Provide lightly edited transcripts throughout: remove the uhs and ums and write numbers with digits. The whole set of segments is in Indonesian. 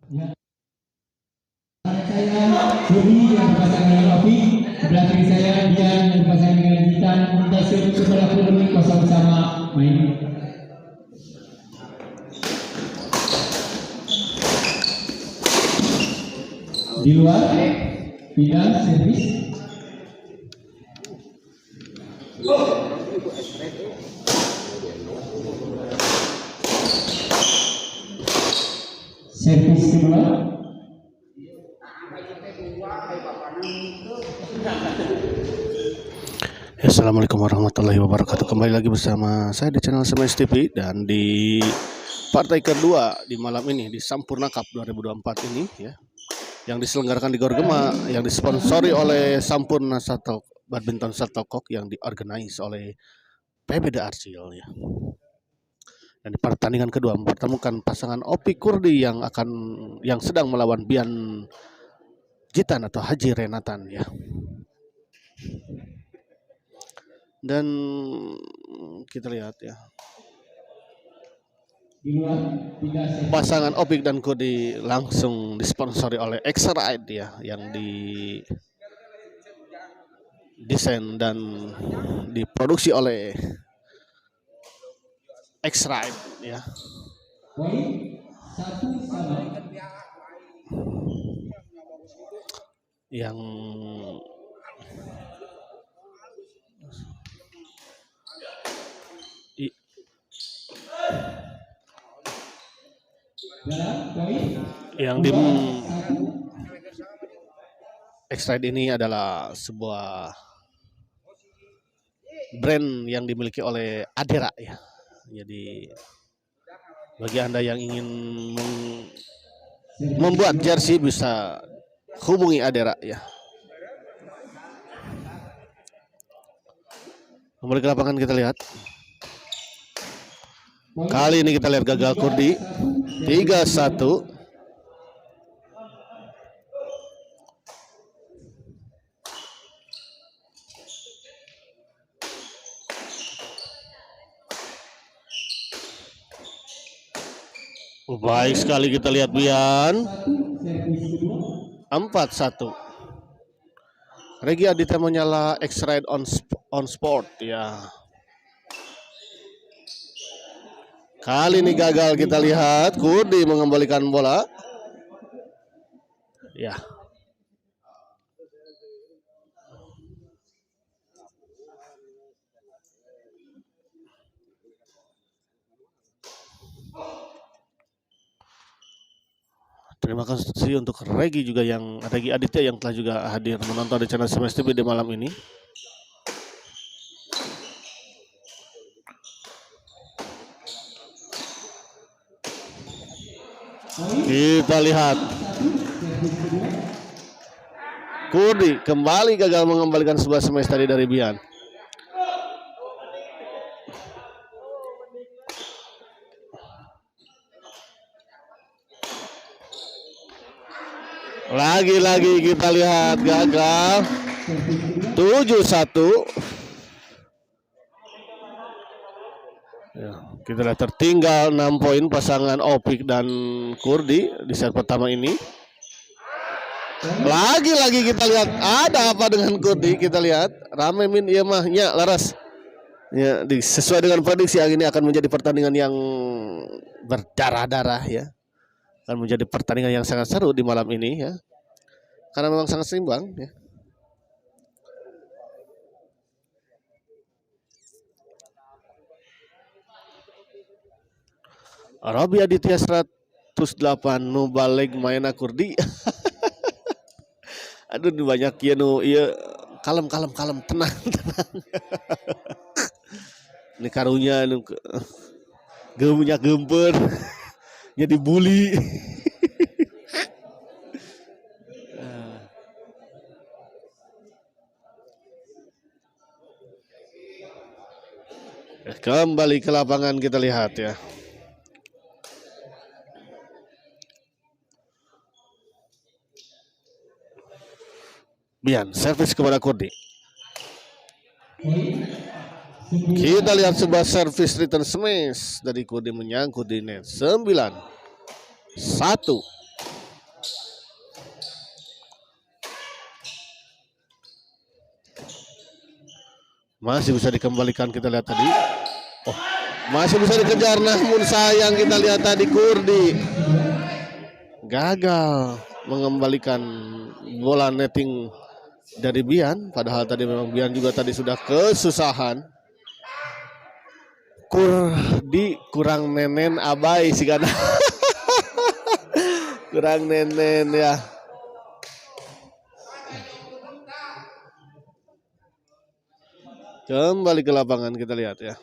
Ya. Saya Budi yang berpasangan dengan Opi, sebelah kiri saya Dian yang berpasangan dengan Jitan. Muntasir kepada Purni kosong sama main. Di luar pindah servis. Servis kedua. Assalamualaikum warahmatullahi wabarakatuh. Kembali lagi bersama saya di channel Smash TV dan di partai kedua di malam ini di Sampurna Cup 2024 ini ya, yang diselenggarakan di Gor Gema, yang disponsori oleh Sampurna Badminton Shuttlecock, yang diorganize oleh PBD Arsil ya. Dan di pertandingan kedua mempertemukan pasangan Opi Kurdi yang sedang melawan Bian Jitan atau Haji Renatan ya. Dan kita lihat ya, pasangan Opik dan Kodi langsung disponsori oleh X-Ride ya, yang di desain dan diproduksi oleh X-Ride ya. Yang di X-Ride ini adalah sebuah brand yang dimiliki oleh Adera ya. Jadi bagi Anda yang ingin membuat jersey bisa hubungi Adera ya. Kembali ke lapangan kita lihat. Kali ini kita lihat gagal Kurdi 3-1. Baik sekali kita lihat Bian 4-1. Regi Aditya menyala X-Ride on sport ya. Kali ini gagal kita lihat, Kurdi mengembalikan bola. Ya. Terima kasih untuk Regi Aditya yang telah juga hadir menonton di channel Smash TV di malam ini. Kita lihat Kurdi kembali gagal mengembalikan sebuah smash tadi dari Bian. Lagi-lagi kita lihat gagal 7-1. Ya, kita lihat tertinggal 6 poin pasangan Opik dan Kurdi di set pertama ini. Lagi-lagi kita lihat ada apa dengan Kurdi. Kita lihat rame min iya mahnya laras. Ya, sesuai dengan prediksi ini akan menjadi pertandingan yang berdarah-darah ya. Akan menjadi pertandingan yang sangat seru di malam ini ya. Karena memang sangat seimbang ya. Robi Aditya 108 nu balik maina Kurdi. Aduh banyak ya nu iya kalem tenang. Ini karunya nu geumnya gemper. Jadi bully. Kembali ke lapangan kita lihat ya. Bian servis kepada Kurdi. Kita lihat sebuah servis return smash dari Kurdi menyangkut di net 9-1. Masih bisa dikembalikan, kita lihat tadi. Oh, masih bisa dikejar, namun sayang kita lihat tadi Kurdi gagal mengembalikan bola netting dari Bian. Padahal tadi memang Bian juga tadi sudah kesusahan. Kurdi kurang nenen abai sih kan. Kurang nenen ya. Kembali ke lapangan kita lihat ya.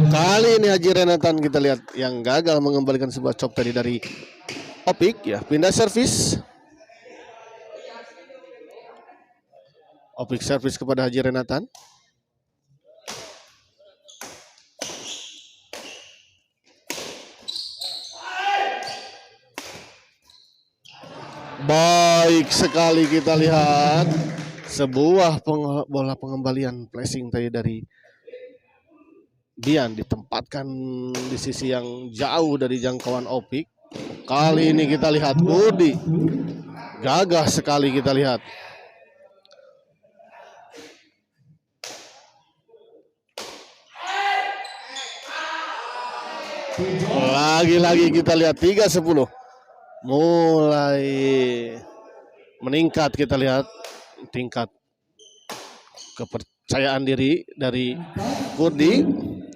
Kali ini Haji Renatan kita lihat yang gagal mengembalikan sebuah chop tadi dari Opik ya. Pindah servis. Opik servis kepada Haji Renatan. Baik sekali kita lihat sebuah bola pengembalian flashing tadi dari Bian ditempatkan di sisi yang jauh dari jangkauan Opik. Kali ini kita lihat Kurdi gagah sekali kita lihat. Lagi-lagi kita lihat 3-10. Mulai meningkat kita lihat tingkat kepercayaan diri dari Kurdi.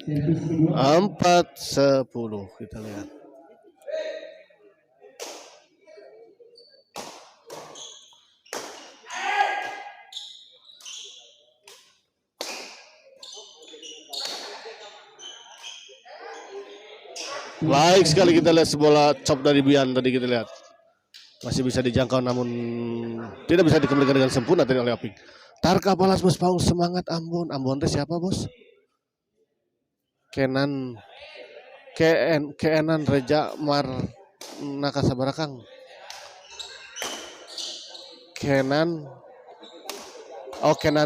4-10 kita lihat. Baik sekali kita lihat sebuah chop dari Bian tadi kita lihat. Masih bisa dijangkau namun tidak bisa dikembalikan dengan sempurna tadi oleh Opik. Tarka balas Bos Paul, semangat Ambon. Ambon teh siapa Bos? Kenan Reja Mar Nakasabarakang. Kenan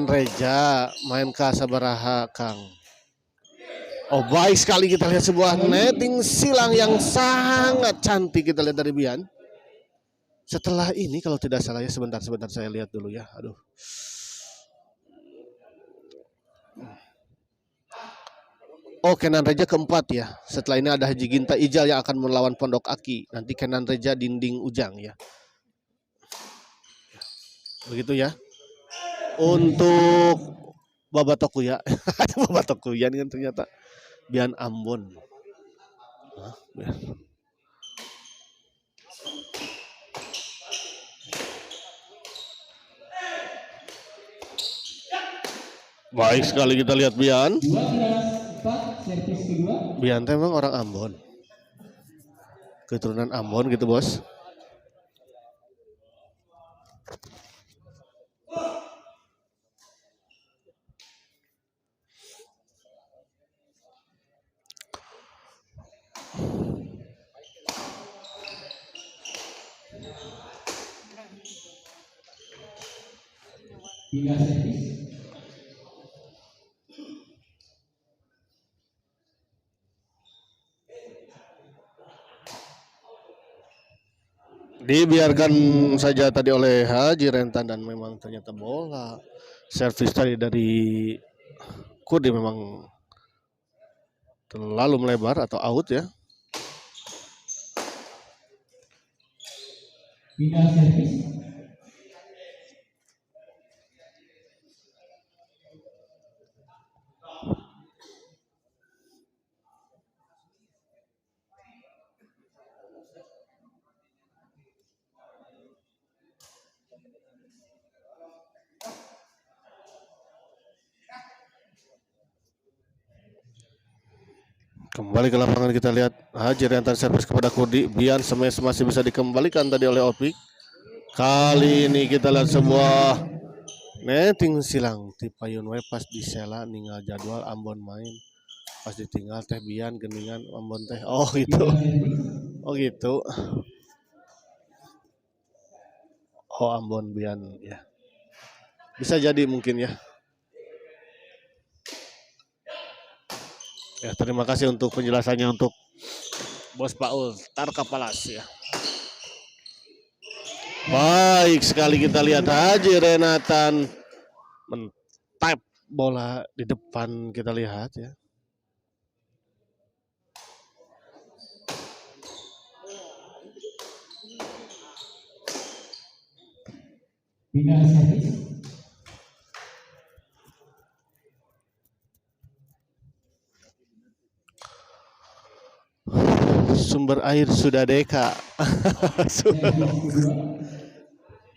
Reja main ke Sabaraha Kang. Oh baik sekali kita lihat sebuah netting silang yang sangat cantik kita lihat dari Bian. Setelah ini kalau tidak salah ya sebentar saya lihat dulu ya. Aduh. Oh Kenan Reja keempat ya. Setelah ini ada Haji Ginta Ijal yang akan melawan Pondok Aki. Nanti Kenan Reja Dinding Ujang ya. Begitu ya. Untuk Babatokuya. Ada Babatokuya kan ternyata. Bian Ambon. Baik sekali kita lihat Bian. 12-4 servis kedua. Bian memang orang Ambon. Keturunan Ambon gitu Bos. Pindah servis. Dibiarkan saja tadi oleh Haji Rentan dan memang ternyata bola servis tadi dari Kurdi memang terlalu melebar atau out ya. Pindah servis. Kembali ke lapangan kita lihat Haji Rentan servis kepada Kurdi. Bian smash masih bisa dikembalikan tadi oleh Opik. Kali ini kita lihat sebuah netting silang ti payun we pas disela ninggal jadwal Ambon main. Pas ditinggal teh Bian geningan Ambon teh. Oh gitu. Oh gitu. Oh Ambon Bian ya. Bisa jadi mungkin ya. Ya, terima kasih untuk penjelasannya untuk Bos Paul Tarka Palas ya. Baik sekali kita lihat Haji Renatan men-tap bola di depan, kita lihat ya. Pindah servis. Sumber air sudah deka.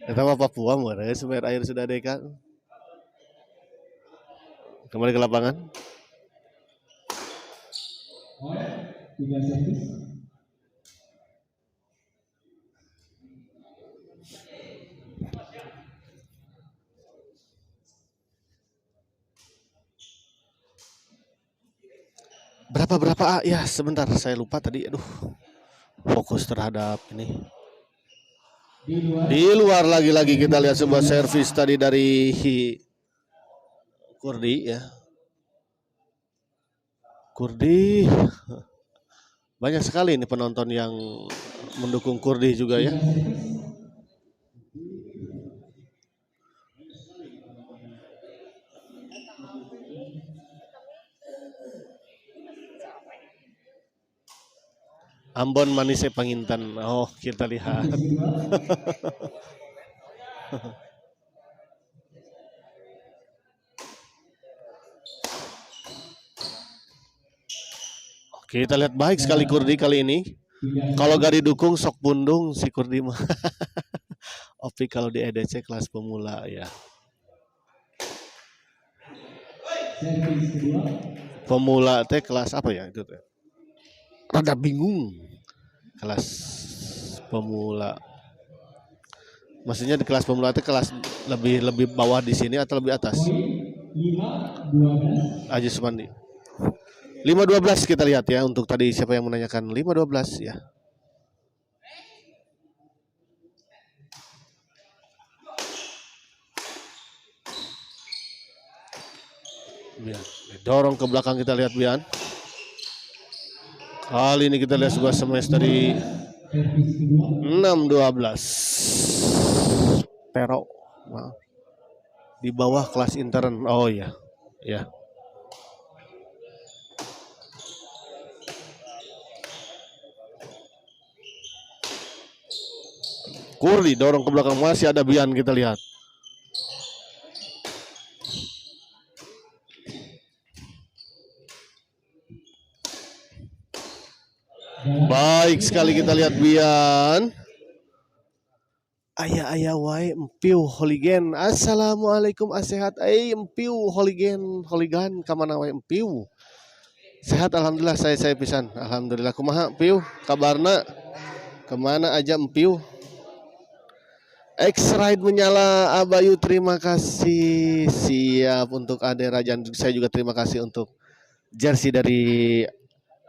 Kita apa Papua mana sumber air sudah deka. Kembali ke lapangan. Pindah servis. Berapa ya sebentar saya lupa tadi, aduh, fokus terhadap ini. Di luar lagi-lagi kita lihat sebuah servis tadi dari Kurdi ya. Kurdi, banyak sekali ini penonton yang mendukung Kurdi juga ya. Ambon Manise Pangintan. Oh, kita lihat. Kita lihat baik sekali Kurdi kali ini. Kalau gak didukung sok bundung si Kurdi mah. Opi kalau di EDC kelas pemula ya. Pemula teh kelas apa ya itu teh? Rada bingung. Kelas pemula. Maksudnya di kelas pemula itu kelas lebih bawah di sini atau lebih atas? 5-12. Aji Sumandi. 5-12 kita lihat ya untuk tadi siapa yang menanyakan 5-12 ya. Bian. Dorong ke belakang kita lihat Bian. Kali ini kita lihat sebuah smash dari 6-12. Pero maaf. Di bawah kelas intern. Oh iya. Ya. Kurdi dorong ke belakang, masih ada Bian kita lihat. Baik sekali kita lihat Bian. Ayah wae empiu holigen. Assalamualaikum asehat. Empiu holigan kamana wae empiu. Sehat alhamdulillah saya pisan. Alhamdulillah kumaha empiu kabarna? Kemana aja empiu? X-Ride menyala Abayu, terima kasih. Siap untuk Ade Rajan. Saya juga terima kasih untuk jersey dari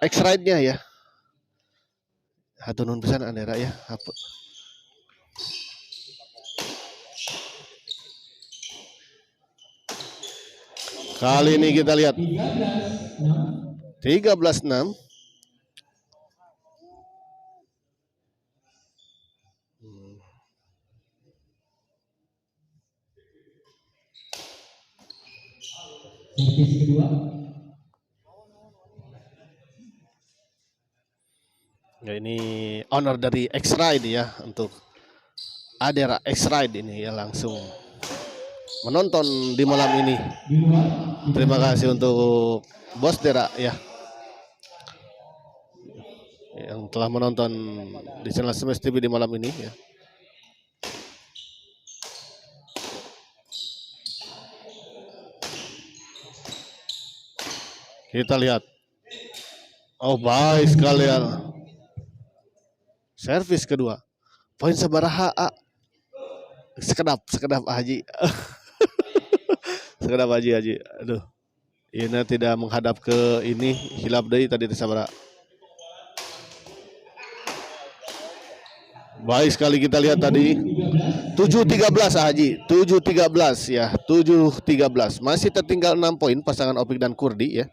X-Ride-nya ya. Hatur nuhun pisan Andera ya. Kali ini kita lihat 13-6. Servis kedua. Ya, ini honor dari X-Ride ya untuk Adera X-Ride ini ya langsung menonton di malam ini. Terima kasih untuk Bos Dera ya yang telah menonton di channel Smash TV di malam ini ya. Kita lihat. Oh, baik sekali ya. Servis kedua. Poin sabaraha A. Sekedap Haji. Sekedap Haji. Aduh. Ini tidak menghadap ke ini, hilap deui tadi sabaraha. Baik sekali kita lihat tadi. 7-13 Haji. 7-13 ya. 7-13. Masih tertinggal 6 poin pasangan Opik dan Kurdi ya.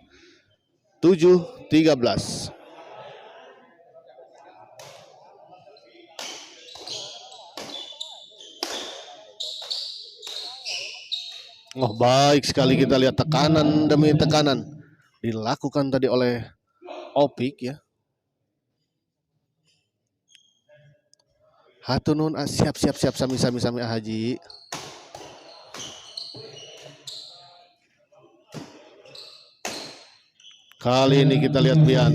7-13. Oh, baik sekali kita lihat tekanan demi tekanan dilakukan tadi oleh Opik ya. Hatunun siap sami Haji. Kali ini kita lihat Bian.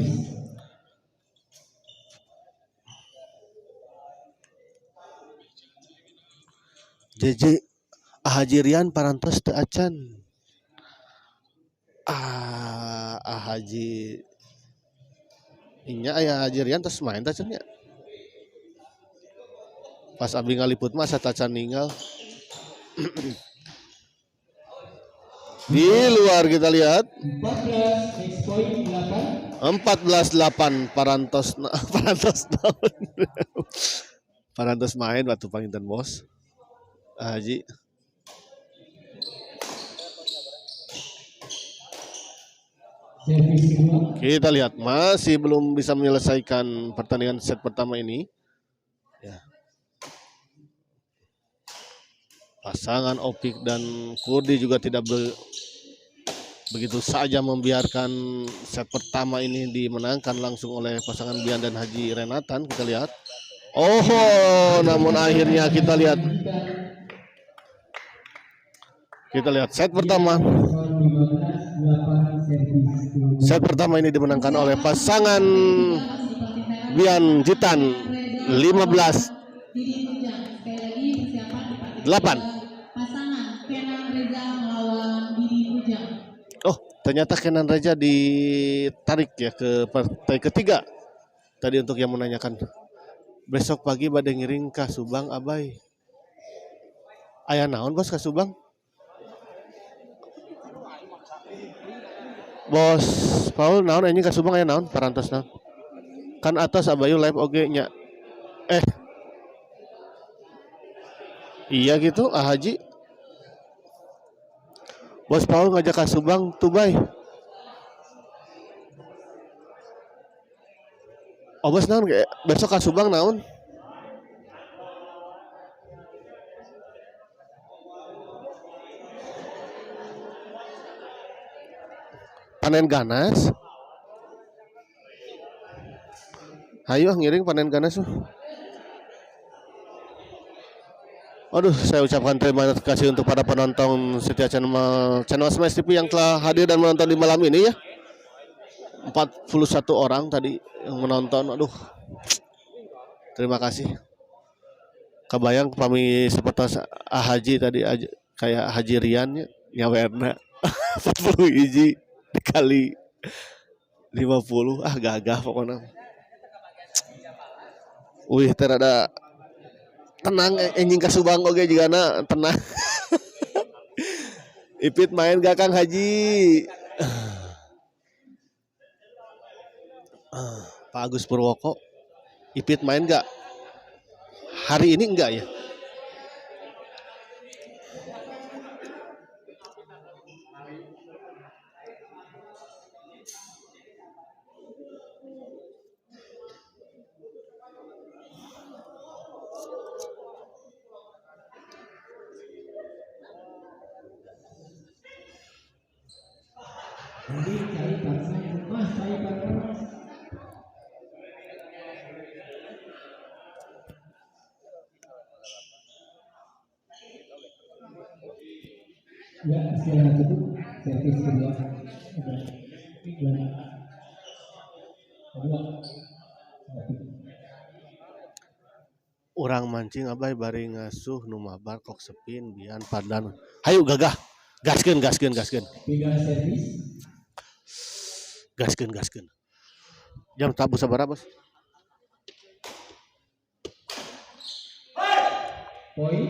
JJ Haji Rian parantos teu acan. Haji inya aya Haji Rian terus main teh cenah. Pas abdi ngaliput mah satacan ninggal. Di luar kita lihat 14-8 parantos parantos main waktu panginten bos Haji. Kita lihat masih belum bisa menyelesaikan pertandingan set pertama ini. Ya. Pasangan Opik dan Kurdi juga tidak begitu saja membiarkan set pertama ini dimenangkan langsung oleh pasangan Bian dan Haji Renatan. Kita lihat. Namun akhirnya kita lihat set pertama. Set pertama ini dimenangkan oleh pasangan Bian Jitan 15-8. Oh, ternyata Kenan Reza ditarik ya ke partai ketiga. Tadi untuk yang menanyakan. Besok pagi badai ngiring ka Subang Abai. Aya naon bos ka Subang? Bos Paul naon anjing ka Subang aya naon parantos naon? Kan atas Abayu live oge nya. Iya gitu Haji. Bos Paul ngajak ka Subang tuh bay. Oh bos naon besok ka Subang naon? Panen ganas. Hayu ngiring panen ganas tuh. Aduh, saya ucapkan terima kasih untuk para penonton setia channel Smash TV yang telah hadir dan menonton di malam ini ya. 41 orang tadi yang menonton. Aduh. Terima kasih. Kebayang pami seperti Haji tadi kayak Haji Rian nyawerna 40 hiji dikali 50 gagah pokoknya. Wih, terada tenang anjing ka Subang oge jigana tenang. Ipit main gak Kang Haji? Pak Agus Purwoko, Ipit main gak? Hari ini enggak ya? Ya, setelah itu servis kedua. Orang mancing abai bari ngasuh nu mabar kok sepin bian padan. Hayu gagah. Gaskeun. Tiga servis. Gaskeun. Jam tabu sabaraha bos? Poin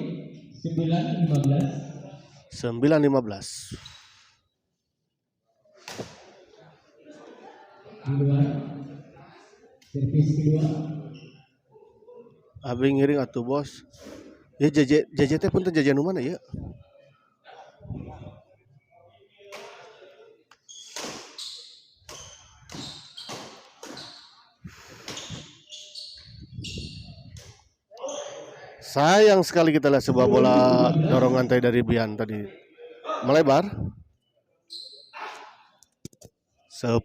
9-15. 9-15. Di luar servis kedua. Abi ngiring atuh bos. Ya jajet teh punten jajan nu mana ya? Sayang sekali kita lihat sebuah bola dorongan tadi dari Bian tadi melebar. 10-15.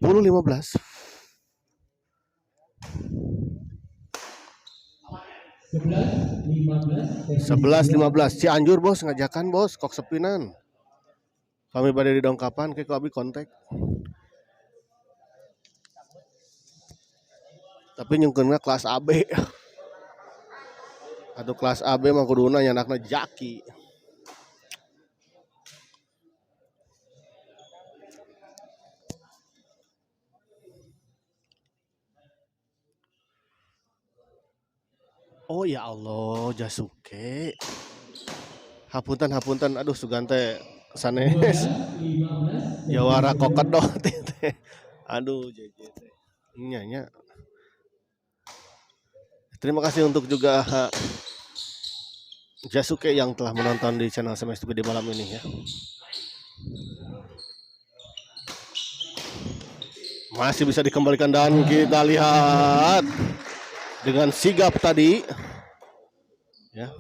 11-15. Cianjur bos ngajakan bos kok sepinan. Kami pada di dongkapan ke abi kontak. Tapi nyungkeunna kelas AB. Atau kelas AB mah kuduna anakna jaki. Oh ya Allah, Jasuke. Hapunten, aduh Sugante sanes. Jawara kokedot teh. Aduh, JJ teh. Nya. Terima kasih untuk juga Jasuke yang telah menonton di channel SMS TV di malam ini ya. Masih bisa dikembalikan dan kita lihat dengan sigap tadi ya.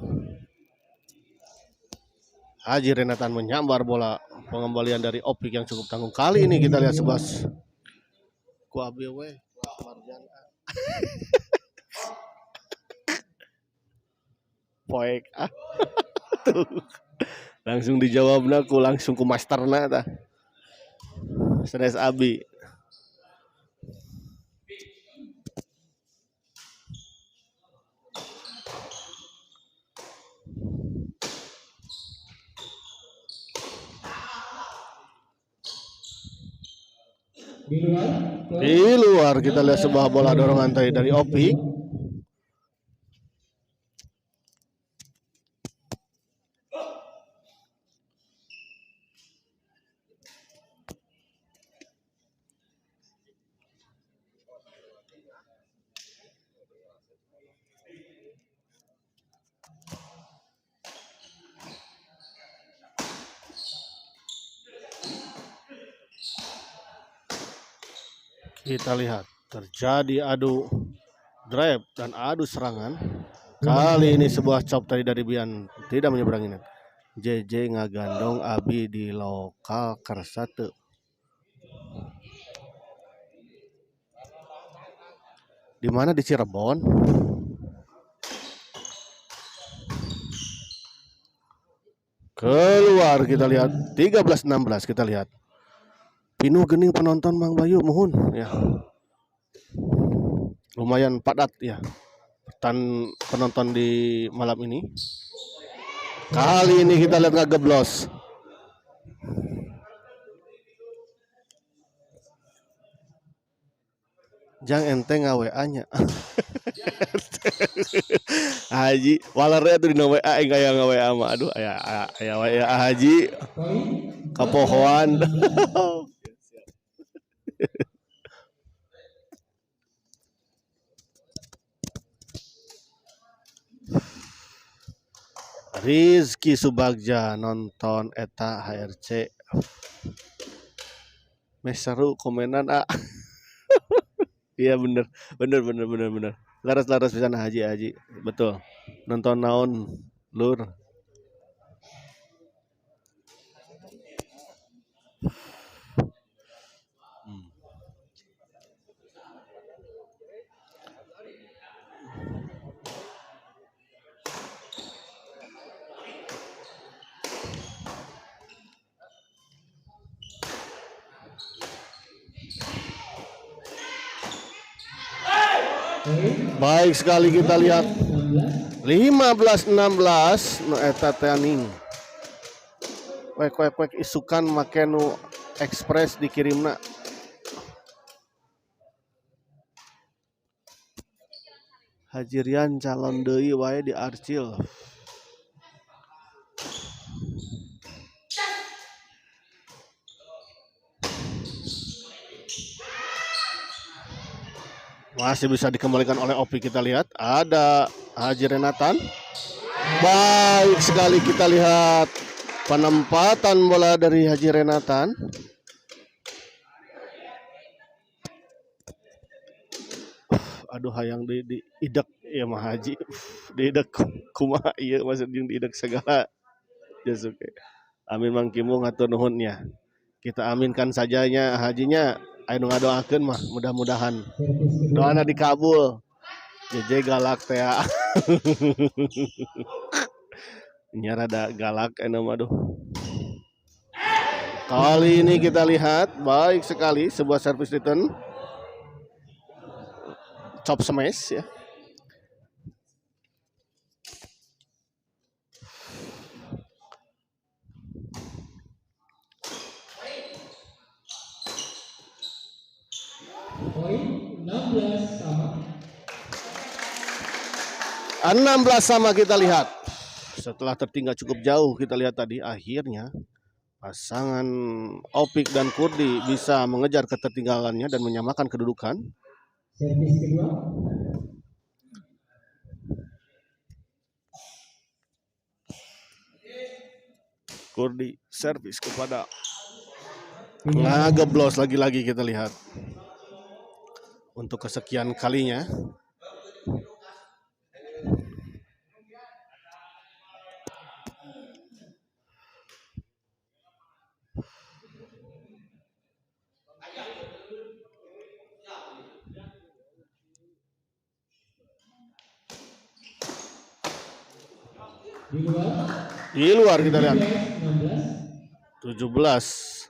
Haji Renatan menyambar bola pengembalian dari Opik yang cukup tanggung. Kali ini kita lihat sebas ku abi we poek tuh. Langsung dijawabna ku langsung ku masterna tah. Sanes abi. Di luar kita lihat sebuah bola dorongan tadi dari Opik. Kita lihat terjadi adu drive dan adu serangan. Kali ini sebuah chop tadi dari Bian tidak menyeberangi net. JJ ngagandong abi di lokal kersate. Di mana di Cirebon? Keluar kita lihat 13-16 kita lihat. Pinuh gening penonton Mang Bayu mohon ya. Lumayan padat ya penonton di malam ini. Kali ini kita lihat ngageblos. Jang enteng WA-nya. Haji, walarnya tuh di WA kayak nge-WA mah. Aduh, aya WA Haji. Kapohoan. Rizky Subagja nonton eta HRC. Mes seru komenan Iya bener. Laras pisan Haji. Betul. Nonton naon lur. Baik sekali kita lihat 15-16 no eta teaning. Wek isukan make nu ekspres dikirimna. Hajirian calon deui wae di Arcil. Masih bisa dikembalikan oleh Opi, kita lihat ada Haji Renatan. Baik sekali kita lihat penempatan bola dari Haji Renatan. aduh hayang di idek ya mah haji. Diidek kumaha ieu maksud jeung diidek segala. Jasuke. Amin mangkimu ngatur nuhunnya. Kita aminkan sajanya hajinya. Aya nu ngadoakeun mah mudah-mudahan servis kedua. doana dikabul. JJ galak teh. Nya rada galak anu mah aduh. Kali ini kita lihat baik sekali sebuah service return chop smash ya. Poin 16 sama. 16 sama kita lihat. Setelah tertinggal cukup jauh kita lihat tadi akhirnya pasangan Opik dan Kurdi bisa mengejar ketertinggalannya dan menyamakan kedudukan. Servis kedua. Kurdi servis kepada ngegeblos lagi-lagi kita lihat. Untuk kesekian kalinya. Di luar kita lihat 17-16.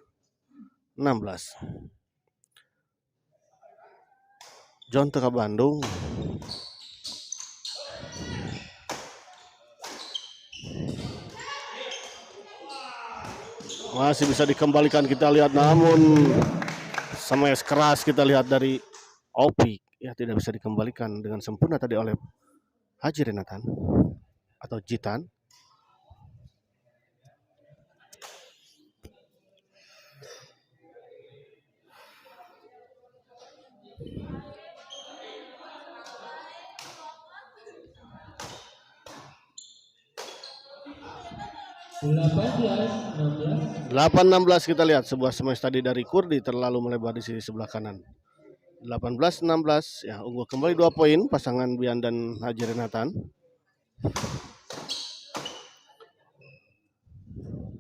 John teka Bandung. Masih bisa dikembalikan kita lihat, namun sama keras kita lihat dari Opik ya tidak bisa dikembalikan dengan sempurna tadi oleh Haji Renatan atau Jitan. (18-16) 8-16 kita lihat sebuah smash tadi dari Kurdi terlalu melebar di sisi sebelah kanan. 18-16 ya, unggul kembali 2 poin pasangan Bian dan Haji Renatan.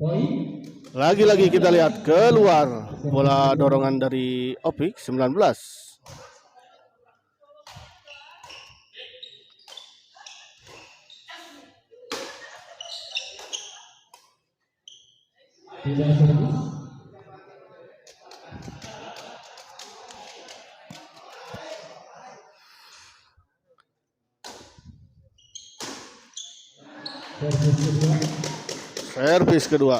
Poin Lagi-lagi kita lihat keluar bola dorongan dari Opik 19. tidak servis. Servis kedua. Servis kedua.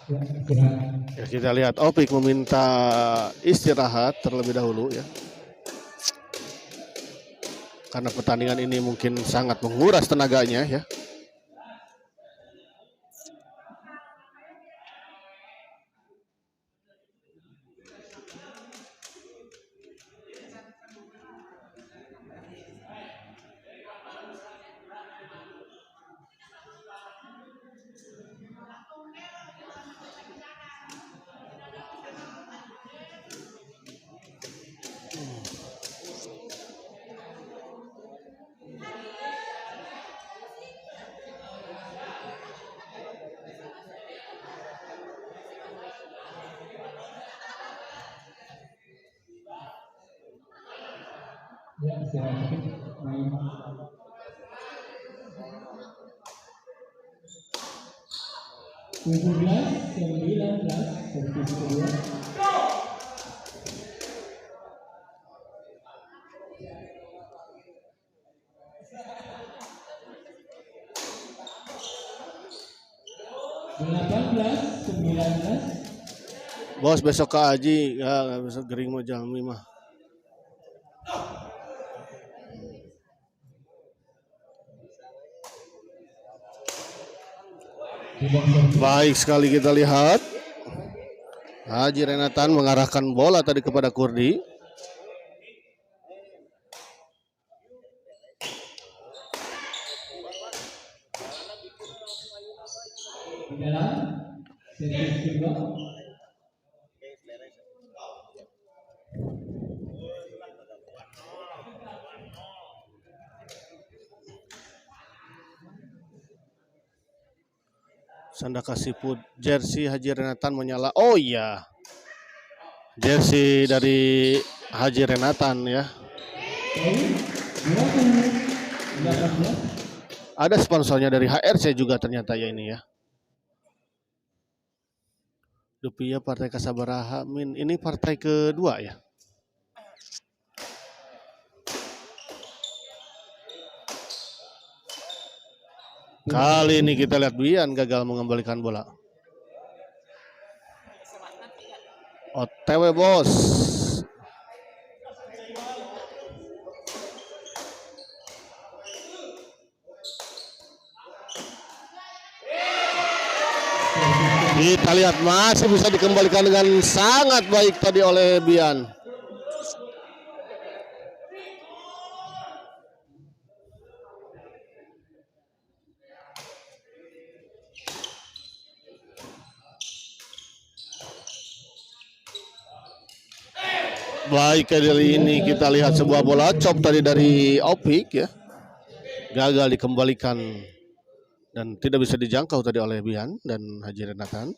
Ya, istirahat. Ya, kita lihat Opik meminta istirahat terlebih dahulu ya. Karena pertandingan ini mungkin sangat menguras tenaganya ya. Ya, istirahat. Main. (17-19) servis kedua. (18-19) Bos besok ke Haji ya, besok gering mau jalmi mah. Baik sekali kita lihat Haji Renatan mengarahkan bola tadi kepada Kurdi. tidak Servis kedua. Sandaka Siput, jersey Haji Renatan menyala. Oh iya, jersey dari Haji Renatan ya. Ada sponsornya dari HRC juga ternyata ya ini ya. Dupia Partai Kasabaraha Min, ini partai kedua ya. Kali ini kita lihat Bian gagal mengembalikan bola. OTW bos. Kita lihat masih bisa dikembalikan dengan sangat baik tadi oleh Bian. Baik, kali ini kita lihat sebuah bola chop tadi dari Opik ya. Gagal dikembalikan dan tidak bisa dijangkau tadi oleh Bian dan Haji Renatan.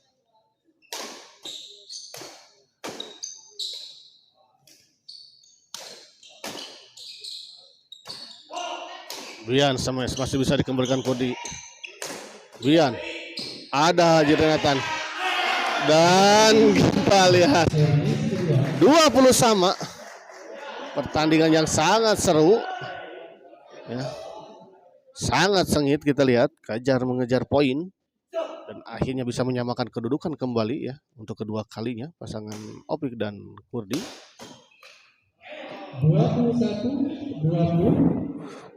Bian sama masih bisa dikembalikan Kodi. Bian, ada Haji Renatan. Dan kita lihat 20 sama. Pertandingan yang sangat seru. Ya. Sangat sengit kita lihat, kejar mengejar poin dan akhirnya bisa menyamakan kedudukan kembali ya untuk kedua kalinya pasangan Opik dan Kurdi.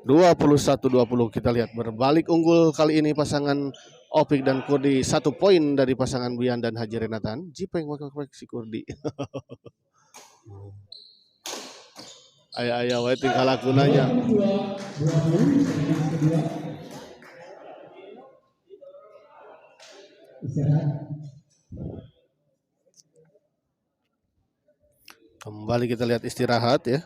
21-20 kita lihat berbalik unggul kali ini pasangan Opik dan Kurdi, 1 poin dari pasangan Bian dan Haji Renatan. Jipeng si Kurdi. Ayah wae tingkah lakunanya. Kembali kita lihat istirahat ya.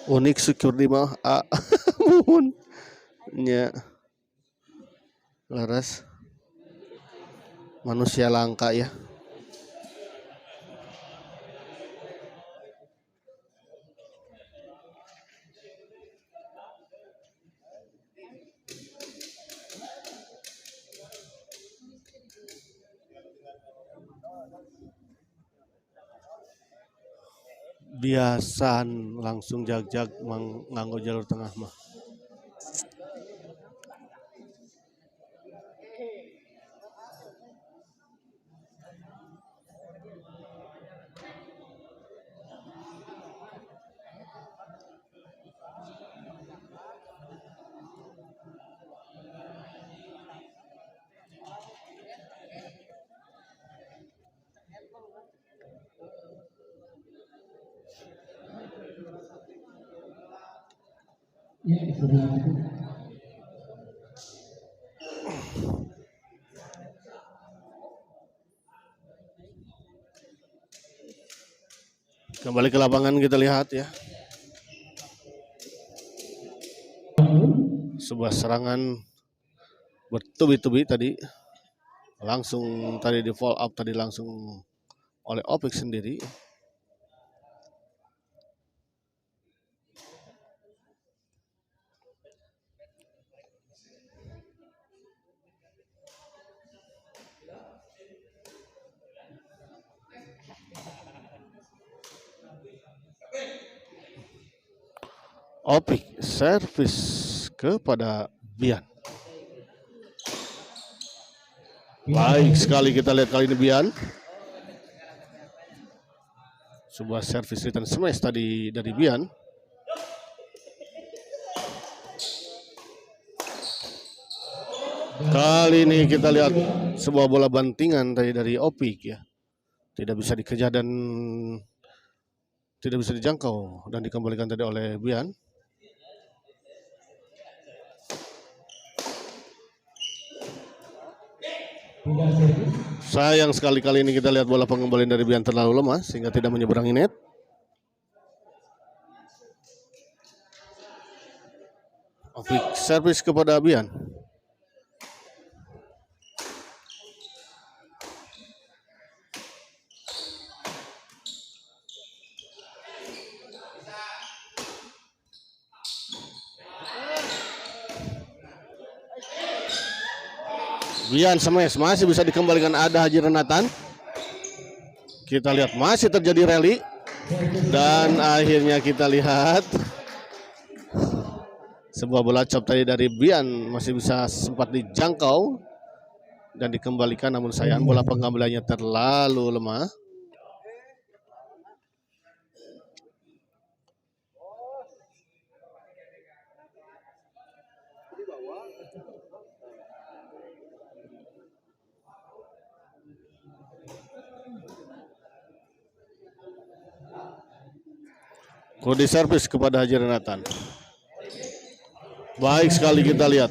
Unik syukur di mah mohon nya laras manusia langka ya. Biasan langsung jag-jag nganggo jalur tengah mah. Ya, istirahat. Kembali ke lapangan kita lihat ya. Sebuah serangan bertubi-tubi tadi. Langsung tadi di follow up tadi langsung oleh Opik sendiri. Opik servis kepada Bian. Baik sekali kita lihat kali ini Bian. Sebuah servis return smash tadi dari Bian. Kali ini kita lihat sebuah bola bantingan tadi dari Opik ya. Tidak bisa dikejar dan tidak bisa dijangkau dan dikembalikan tadi oleh Bian. Tidak servis. Sayang sekali kali ini kita lihat bola pengembalian dari Bian terlalu lemah sehingga tidak menyeberangi net. Opik servis kepada Bian. Bian smash masih bisa dikembalikan, ada Haji Renatan. Kita lihat masih terjadi rally dan akhirnya kita lihat sebuah bola chop tadi dari Bian masih bisa sempat dijangkau dan dikembalikan, namun sayang bola pengembaliannya terlalu lemah. Kode servis kepada Haji Renatan. Baik sekali kita lihat.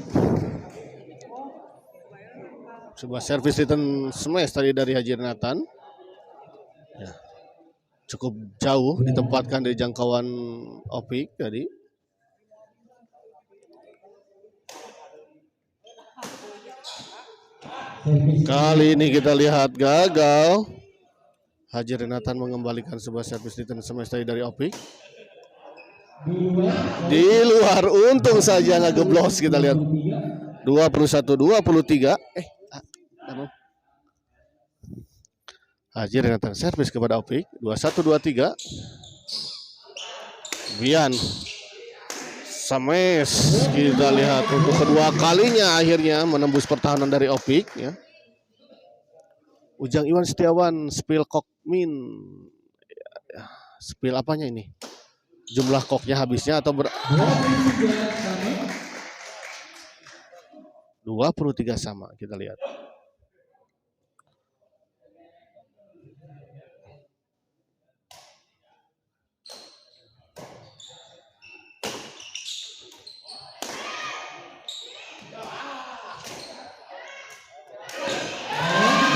Sebuah servis return smash tadi dari Haji Renatan. Ya. Cukup jauh ditempatkan dari jangkauan Opik tadi. Kali ini kita lihat gagal. Haji Renatan mengembalikan sebuah servis return smash tadi dari Opik. Di luar, untung saja nggak geblos. Kita lihat 21-23. Haji Renatan servis kepada Opik. 21-23. Bian smash, kita lihat untuk kedua kalinya akhirnya menembus pertahanan dari Opik ya. Ujang Iwan Setiawan spill kokmin. Spill apanya ini? Jumlah koknya habisnya atau 23 sama, kita lihat.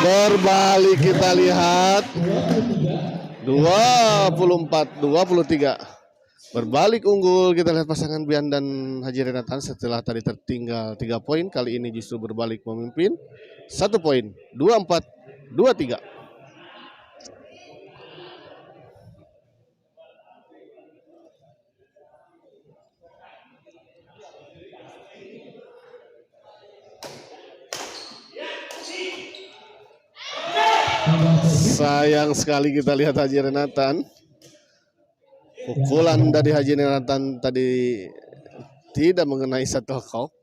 Berbalik kita lihat 24-23. Berbalik unggul, kita lihat pasangan Bian dan Haji Renatan setelah tadi tertinggal 3 poin, kali ini justru berbalik memimpin 1 poin, 24-23. Sayang sekali kita lihat Haji Renatan. Pukulan dari Haji Renatan tadi tidak mengenai shuttlecock.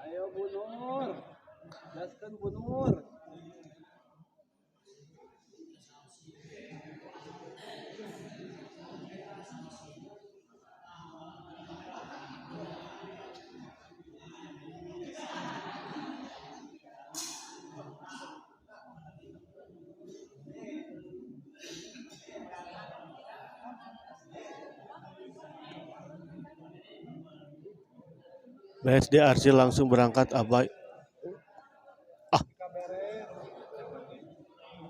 Ayo Bu Nur, jelaskan Bu Nur. BSD Arsi langsung berangkat Abai.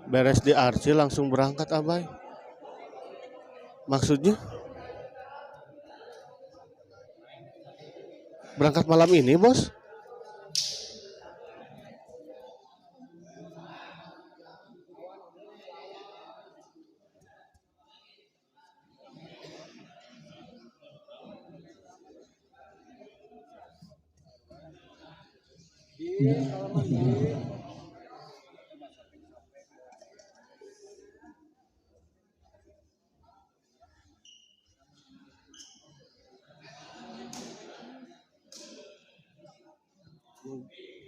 Beres di Arsi langsung berangkat Abai. Maksudnya? Berangkat malam ini, Bos?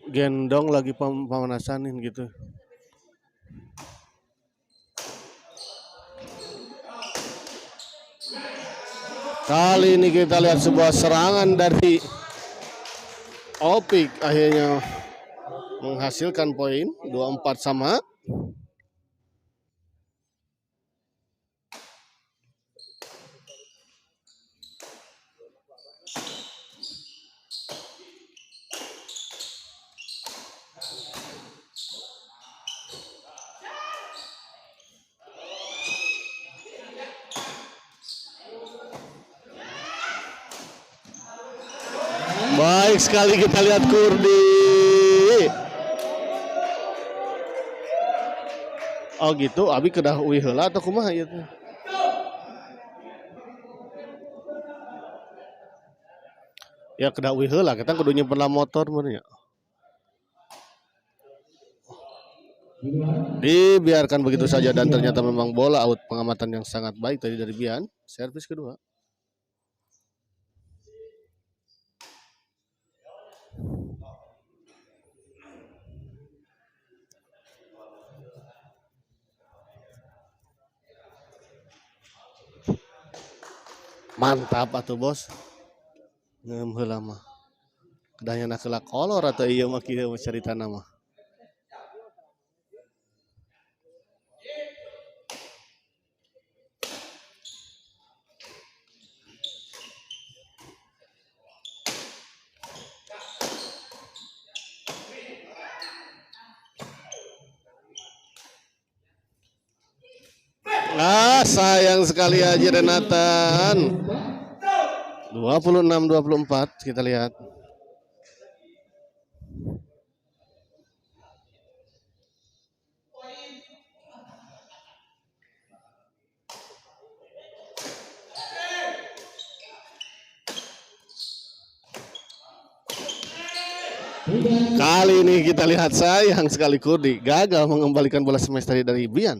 Gendong lagi pemanasanin gitu. Kali ini kita lihat sebuah serangan dari Opik akhirnya menghasilkan poin 24 sama. Baik sekali kita lihat Kurdi. Oh gitu, abi kedah uih heula atau kumaha ieu teh? Ya kedah uih heula, kita kudu nyimpen motor bener ya. Dibiarkan begitu saja dan ternyata memang bola out, pengamatan yang sangat baik tadi dari Bian. Servis kedua. Mantap atuh bos. Ngeum heula mah. Kedahnya nak kelak kolor atau ieu mah kieu carita nama. Ah, sayang sekali aja Renatan. 26-24 kita lihat. Kali ini kita lihat sayang sekali Kurdi gagal mengembalikan bola smash tadi dari Bian.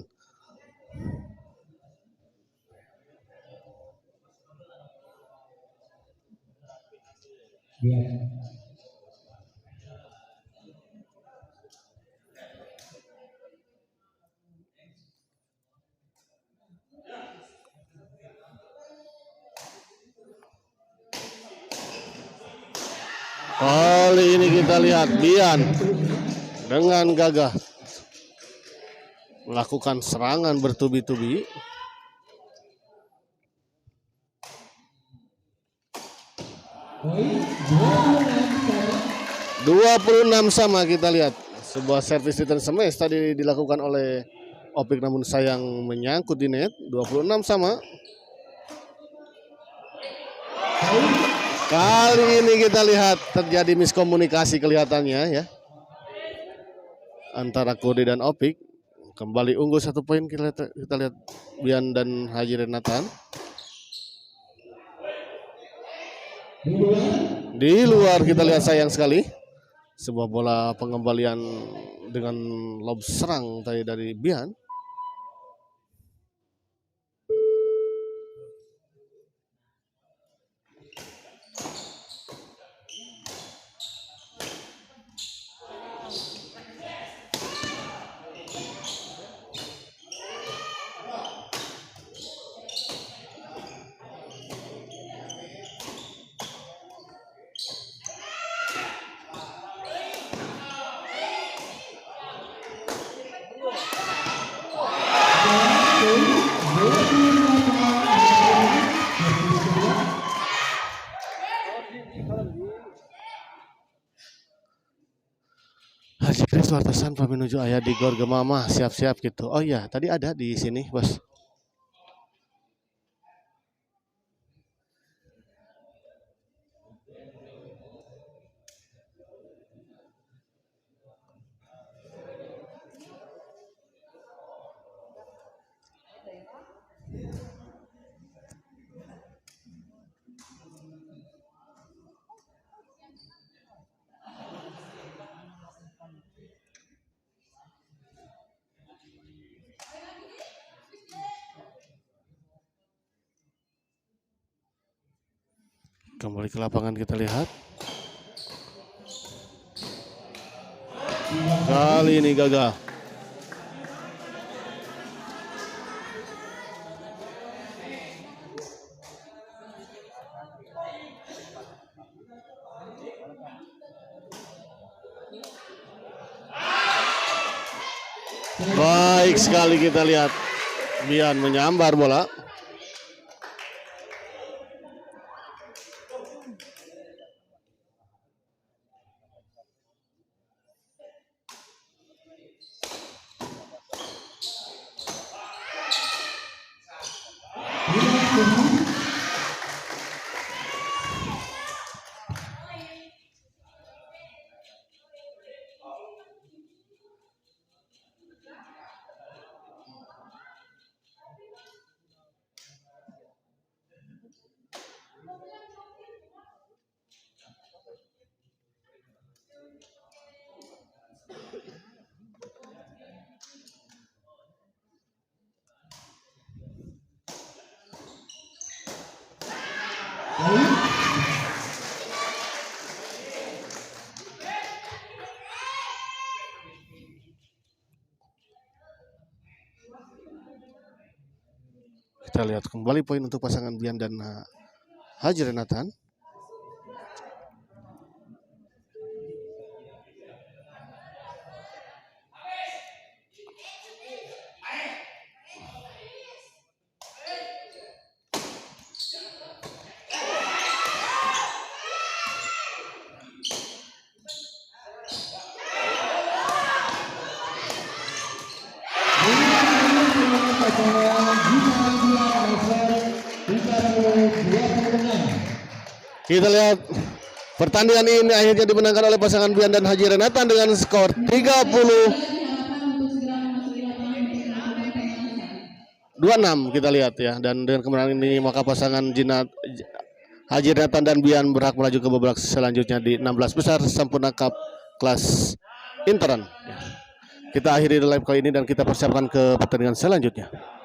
Kali ini kita lihat Bian dengan gagah melakukan serangan bertubi-tubi. Poin 26 sama kita lihat. Sebuah servis return smash tadi dilakukan oleh Opik namun sayang menyangkut di net. 26 sama. Kali ini kita lihat terjadi miskomunikasi kelihatannya ya. Antara Kurdi dan Opik. Kembali unggul 1 poin kita lihat Bian dan Haji Renatan. Di luar kita lihat sayang sekali. Sebuah bola pengembalian dengan lob serang tadi dari Bian. Haji Kris Wartasan menuju ayah di Gor Gemama siap-siap gitu. Oh iya, tadi ada di sini, Bos. Kembali ke lapangan kita lihat. Kali ini gagal. Baik sekali kita lihat Bian menyambar bola. Kita lihat kembali poin untuk pasangan Bian dan Haji Renatan. Kita lihat pertandingan ini akhirnya dimenangkan oleh pasangan Bian dan Haji Renatan dengan skor 26 kita lihat ya. Dan dengan kemenangan ini maka pasangan Haji Renatan dan Bian berhak melaju ke babak selanjutnya di 16 besar Sampurna Cup kelas intern. Kita akhiri live kali ini dan kita persiapkan ke pertandingan selanjutnya.